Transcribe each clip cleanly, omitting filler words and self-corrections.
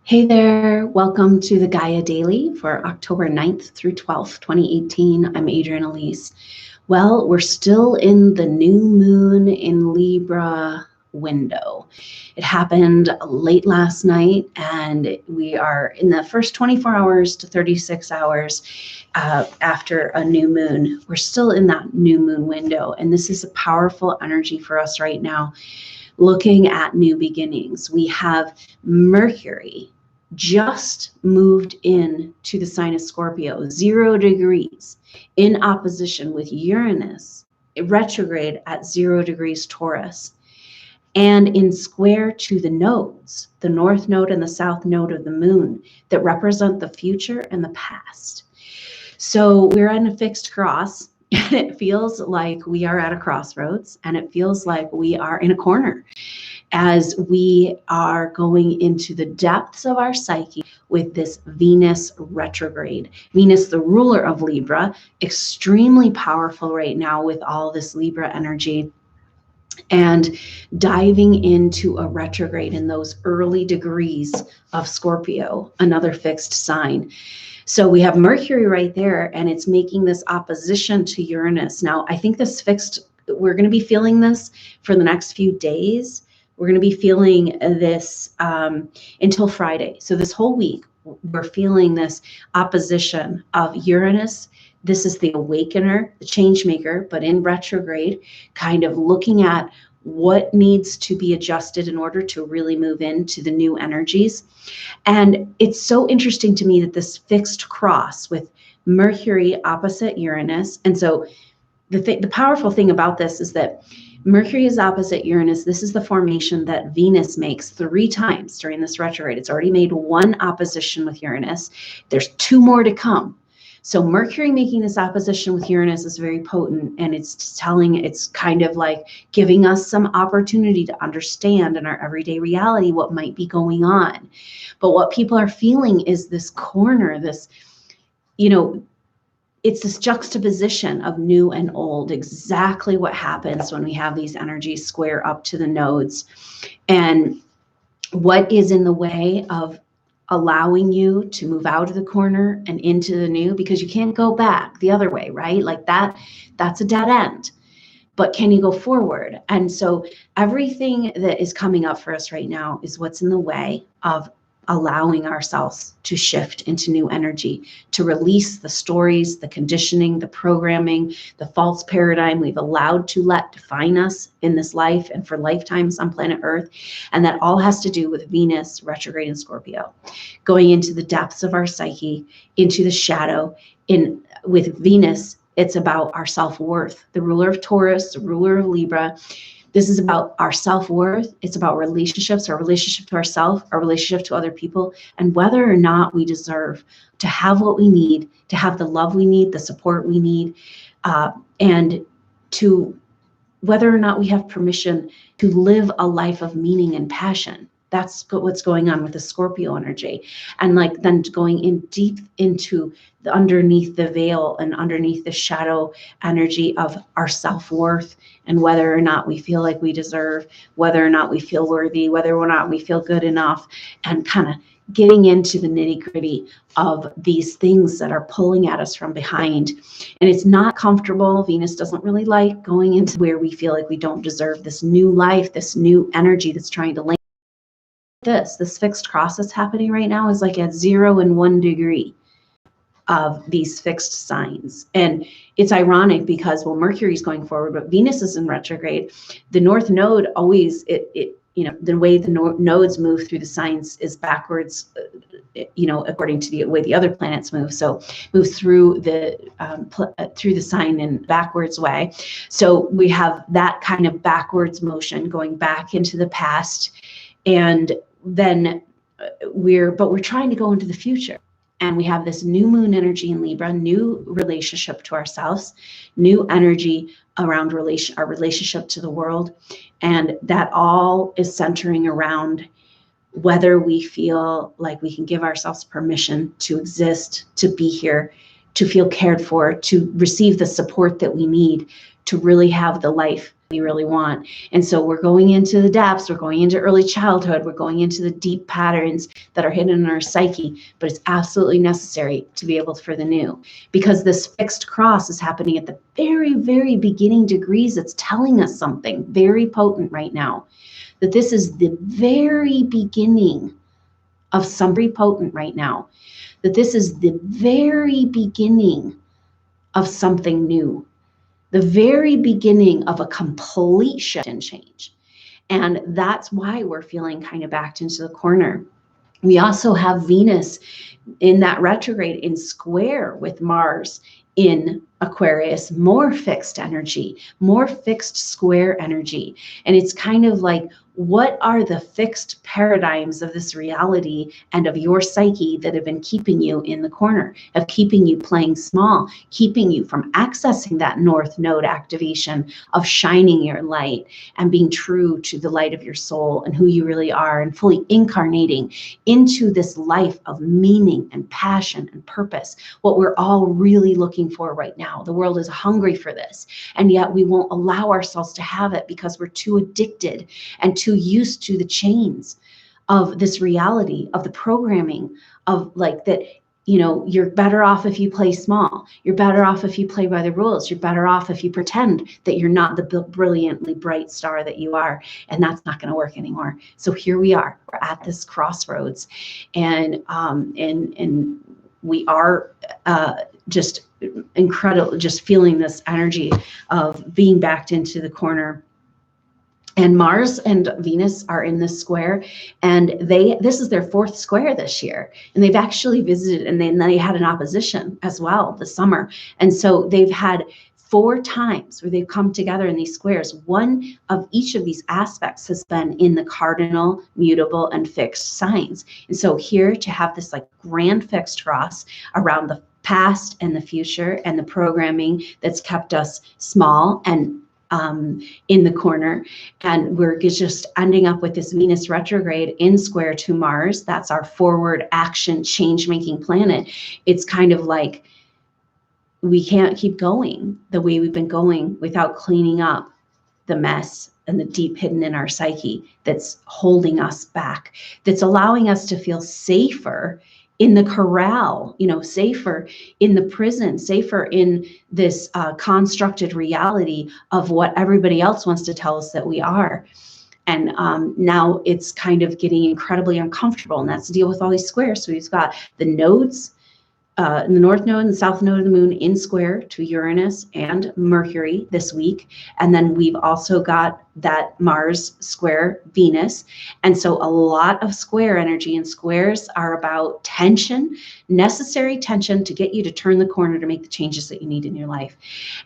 Hey there, welcome to the Gaia Daily for October 9th through 12th, 2018. I'm Adrienne Elise. Well, we're still in the new moon in Libra window. It happened late last night, and we are in the first 24 hours to 36 hours after a new moon. We're still in that new moon window, and this is a powerful energy for us right now. Looking at new beginnings, we have Mercury just moved in to the sign of Scorpio, 0 degrees, in opposition with Uranus, retrograde at 0 degrees Taurus, and in square to the nodes, the north node and the south node of the moon, that represent the future and the past. So we're in a fixed cross, and it feels like we are at a crossroads, and it feels like we are in a corner as we are going into the depths of our psyche with this Venus retrograde. Venus, the ruler of Libra, extremely powerful right now with all this Libra energy, and diving into a retrograde in those early degrees of Scorpio, another fixed sign. So we have Mercury right there, and it's making this opposition to Uranus. Now, I think this fixed, we're going to be feeling this for the next few days. We're going to be feeling this until Friday. So this whole week, we're feeling this opposition of Uranus. This is the awakener, the change maker, but in retrograde, kind of looking at what needs to be adjusted in order to really move into the new energies. And it's so interesting to me that this fixed cross with Mercury opposite Uranus. And so the powerful thing about this is that Mercury is opposite Uranus. This is the formation that Venus makes 3 times during this retrograde. It's already made 1 opposition with Uranus. There's 2 more to come. So Mercury making this opposition with Uranus is very potent, and it's kind of like giving us some opportunity to understand in our everyday reality what might be going on. But what people are feeling is this corner, this, it's this juxtaposition of new and old, exactly what happens when we have these energies square up to the nodes. And what is in the way of allowing you to move out of the corner and into the new, because you can't go back the other way, right? Like that's a dead end. But can you go forward? And so everything that is coming up for us right now is what's in the way of allowing ourselves to shift into new energy, to release the stories, the conditioning, the programming, the false paradigm we've allowed to let define us in this life and for lifetimes on planet Earth. And that all has to do with Venus retrograde in Scorpio, going into the depths of our psyche, into the shadow. With Venus, it's about our self-worth, the ruler of Taurus, the ruler of Libra. This is about our self-worth. It's about relationships, our relationship to ourselves, our relationship to other people, and whether or not we deserve to have what we need, to have the love we need, the support we need, and to whether or not we have permission to live a life of meaning and passion. That's what's going on with the Scorpio energy. And like then going in deep into the underneath the veil and underneath the shadow energy of our self-worth, and whether or not we feel like we deserve, whether or not we feel worthy, whether or not we feel good enough, and kind of getting into the nitty-gritty of these things that are pulling at us from behind. And it's not comfortable. Venus doesn't really like going into where we feel like we don't deserve this new life, this new energy that's trying to link. This fixed cross that's happening right now is like at 0 and 1 degree of these fixed signs. And it's ironic because, well, Mercury's going forward, but Venus is in retrograde. The north node always, the way the nodes move through the signs is backwards, according to the way the other planets move. So move through the sign in backwards way. So we have that kind of backwards motion going back into the past. And then we're trying to go into the future. And we have this new moon energy in Libra, new relationship to ourselves, new energy around our relationship to the world. And that all is centering around whether we feel like we can give ourselves permission to exist, to be here, to feel cared for, to receive the support that we need to really have the life we really want. And so we're going into the depths, we're going into early childhood, we're going into the deep patterns that are hidden in our psyche, but it's absolutely necessary to be able for the new, because this fixed cross is happening at the very, very beginning degrees. It's telling us something very potent right now, that this is the very beginning of something potent right now, that this is the very beginning of something new, the very beginning of a complete shift and change. And that's why we're feeling kind of backed into the corner. We also have Venus in that retrograde in square with Mars in Aquarius, more fixed energy, more fixed square energy. And it's kind of like, what are the fixed paradigms of this reality and of your psyche that have been keeping you in the corner, of keeping you playing small, keeping you from accessing that North Node activation of shining your light and being true to the light of your soul and who you really are, and fully incarnating into this life of meaning and passion and purpose, what we're all really looking for right now. The world is hungry for this, and yet we won't allow ourselves to have it because we're too addicted and too used to the chains of this reality, of the programming of like that, you know, you're better off if you play small. You're better off if you play by the rules. You're better off if you pretend that you're not the brilliantly bright star that you are. And that's not going to work anymore. So here we are. We're at this crossroads, and we are just incredible, just feeling this energy of being backed into the corner. And Mars and Venus are in this square, and this is their fourth square this year. And they've actually visited, and then they had an opposition as well this summer. And so they've had 4 times where they've come together in these squares. One of each of these aspects has been in the cardinal, mutable, and fixed signs. And so here to have this like grand fixed cross around the past and the future and the programming that's kept us small and in the corner, and we're just ending up with this Venus retrograde in square to Mars. That's our forward action, change-making planet. It's kind of like we can't keep going the way we've been going without cleaning up the mess and the deep hidden in our psyche that's holding us back, that's allowing us to feel safer in the corral, you know, safer in the prison, safer in this constructed reality of what everybody else wants to tell us that we are. And now it's kind of getting incredibly uncomfortable, and that's to deal with all these squares. So we've got the nodes, the North Node and the South Node of the Moon in square to Uranus and Mercury this week. And then we've also got that Mars square Venus. And so a lot of square energy, and squares are about tension, necessary tension to get you to turn the corner to make the changes that you need in your life.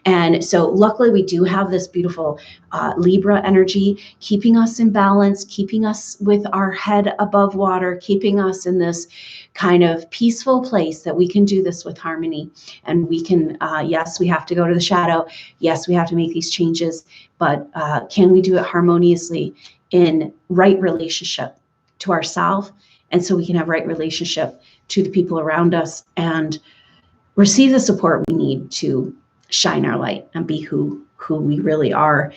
And so luckily we do have this beautiful Libra energy keeping us in balance, keeping us with our head above water, keeping us in this kind of peaceful place that we can do this with harmony. And we can, yes, we have to go to the shadow. Yes, we have to make these changes, but can we do it harmoniously in right relationship to ourselves? And so we can have right relationship to the people around us and receive the support we need to shine our light and be who we really are.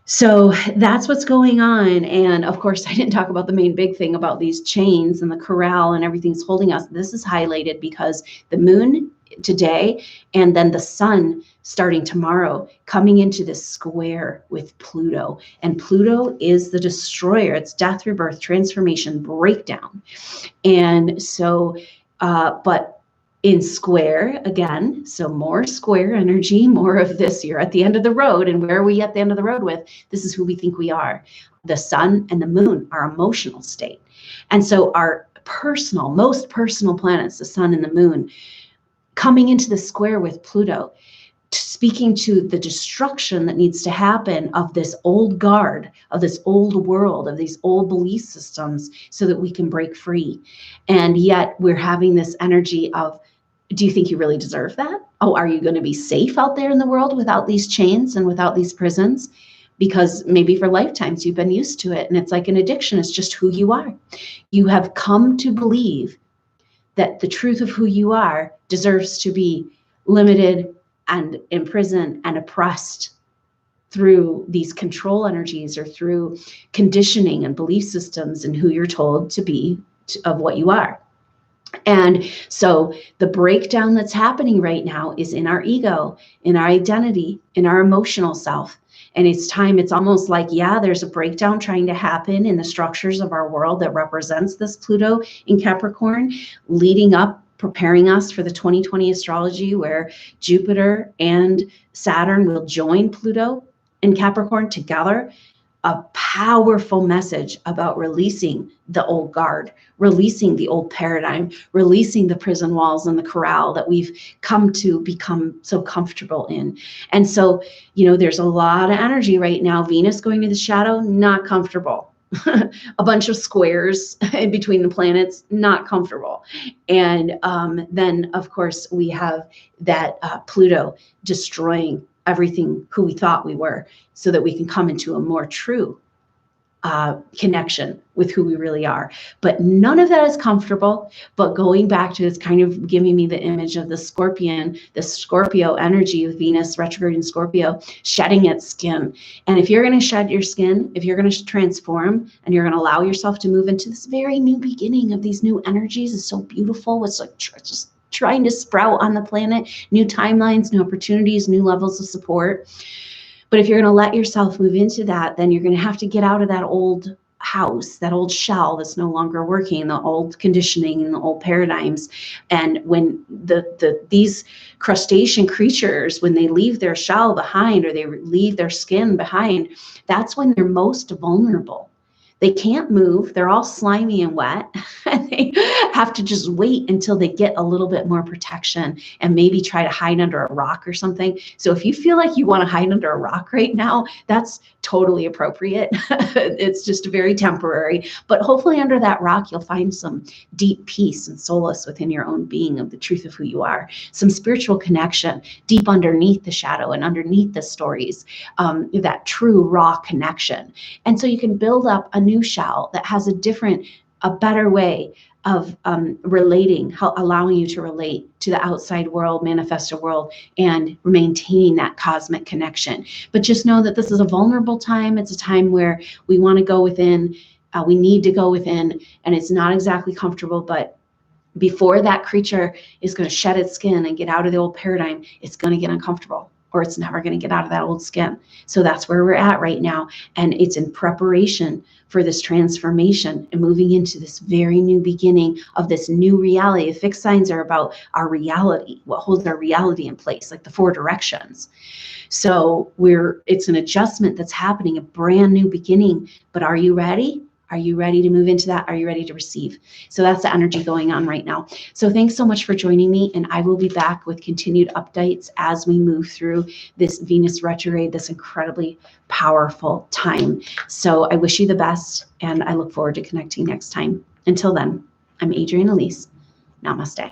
So that's what's going on. And of course, I didn't talk about the main big thing about these chains and the corral and everything's holding us. This is highlighted because the moon today and then the sun starting tomorrow coming into this square with Pluto. And Pluto is the destroyer. It's death, rebirth, transformation, breakdown. And so, but in square again, so more square energy, more of this. You're at the end of the road, and where are we at the end of the road with? This is who we think we are. The sun and the moon, our emotional state. And so our personal, most personal planets, the sun and the moon, coming into the square with Pluto, speaking to the destruction that needs to happen of this old guard, of this old world, of these old belief systems, so that we can break free. And yet we're having this energy of, do you think you really deserve that? Oh, are you going to be safe out there in the world without these chains and without these prisons? Because maybe for lifetimes you've been used to it, and it's like an addiction. It's just who you are. You have come to believe that the truth of who you are deserves to be limited and imprisoned and oppressed through these control energies or through conditioning and belief systems and who you're told to be of what you are. And so the breakdown that's happening right now is in our ego, in our identity, in our emotional self. And it's time, it's almost like, yeah, there's a breakdown trying to happen in the structures of our world that represents this Pluto in Capricorn, leading up, preparing us for the 2020 astrology, where Jupiter and Saturn will join Pluto in Capricorn together. A powerful message about releasing the old guard, releasing the old paradigm, releasing the prison walls and the corral that we've come to become so comfortable in. And so, you know, there's a lot of energy right now. Venus going to the shadow, not comfortable. A bunch of squares in between the planets, not comfortable. And then, of course, we have that Pluto destroying everything who we thought we were, so that we can come into a more true connection with who we really are. But none of that is comfortable. But going back to, it's kind of giving me the image of the scorpion, the Scorpio energy of Venus retrograde in Scorpio, shedding its skin. And if you're going to shed your skin, if you're going to transform, and you're going to allow yourself to move into this very new beginning of these new energies, is so beautiful. It's like just trying to sprout on the planet, new timelines, new opportunities, new levels of support. But if you're going to let yourself move into that, then you're going to have to get out of that old house, that old shell that's no longer working, the old conditioning and the old paradigms. And when these crustacean creatures, when they leave their shell behind, or they leave their skin behind, that's when they're most vulnerable. They can't move. They're all slimy and wet. And they have to just wait until they get a little bit more protection and maybe try to hide under a rock or something. So if you feel like you want to hide under a rock right now, that's totally appropriate. It's just very temporary. But hopefully under that rock, you'll find some deep peace and solace within your own being of the truth of who you are. Some spiritual connection deep underneath the shadow and underneath the stories, that true raw connection. And so you can build up a new shell that has a better way of relating, allowing you to relate to the outside world, manifesto world, and maintaining that cosmic connection. But just know that this is a vulnerable time. It's a time where we want to go within, we need to go within, and it's not exactly comfortable, but before that creature is going to shed its skin and get out of the old paradigm, it's going to get uncomfortable, or it's never going to get out of that old skin. So that's where we're at right now. And it's in preparation for this transformation and moving into this very new beginning of this new reality. The fixed signs are about our reality, what holds our reality in place, like the 4 directions. So it's an adjustment that's happening, a brand new beginning. But are you ready? Are you ready to move into that? Are you ready to receive? So that's the energy going on right now. So thanks so much for joining me, and I will be back with continued updates as we move through this Venus retrograde, this incredibly powerful time. So I wish you the best, and I look forward to connecting next time. Until then, I'm Adrienne Elise. Namaste.